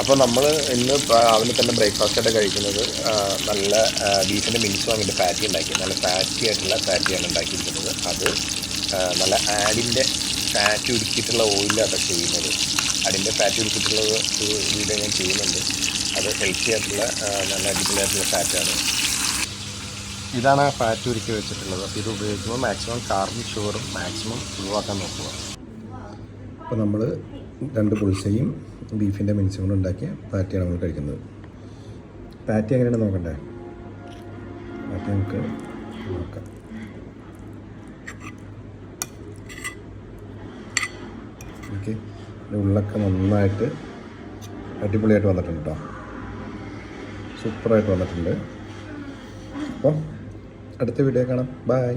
അപ്പോൾ നമ്മൾ ഇന്ന് രാവിലെ തന്നെ ബ്രേക്ക്ഫാസ്റ്റായിട്ട് കഴിക്കുന്നത് നല്ല ബീഫിൻ്റെ മിൻസ് വാങ്ങിയിട്ട് പാറ്റി ഉണ്ടാക്കി നല്ല ഫാറ്റി ആയിട്ടുള്ള പാറ്റിയാണ് ഉണ്ടാക്കിയിരിക്കുന്നത്. അത് നല്ല ആടിൻ്റെ ഫാറ്റ് ഉരുക്കിയിട്ടുള്ള ഓയിലാണ് ചെയ്യുന്നത്. ആടിൻ്റെ ഫാറ്റ് ഉരുക്കിയിട്ടുള്ളത് വീഡിയോ ഞാൻ ചെയ്യുന്നുണ്ട്. അത് ഹെൽത്തി ആയിട്ടുള്ള നല്ല അടിപൊളിയായിട്ടുള്ള ഫാറ്റാണ്. ഇതാണ് ആ ഫാറ്റ് ഉരുക്കി വെച്ചിട്ടുള്ളത്. അപ്പോൾ ഇത് ഉപയോഗിക്കുമ്പോൾ മാക്സിമം കാർബൺ ഷുഗറും മാക്സിമം ഒഴിവാക്കാൻ നോക്കുക. അപ്പോൾ നമ്മൾ 2 പുളിസയും ബീഫിൻ്റെ മിൻസും കൊണ്ട് ഉണ്ടാക്കിയ പാറ്റിയാണ് നമ്മൾ കഴിക്കുന്നത്. പാറ്റി എങ്ങനെയാണ് നോക്കണ്ടേ? പാറ്റി നമുക്ക് നോക്കാം. ഓക്കെ, ഉള്ളൊക്കെ നന്നായിട്ട് അടിപൊളിയായിട്ട് വന്നിട്ടുണ്ട് കേട്ടോ. സൂപ്പറായിട്ട് വന്നിട്ടുണ്ട്. അപ്പോൾ അടുത്ത വീഡിയോ കാണാം. ബൈ.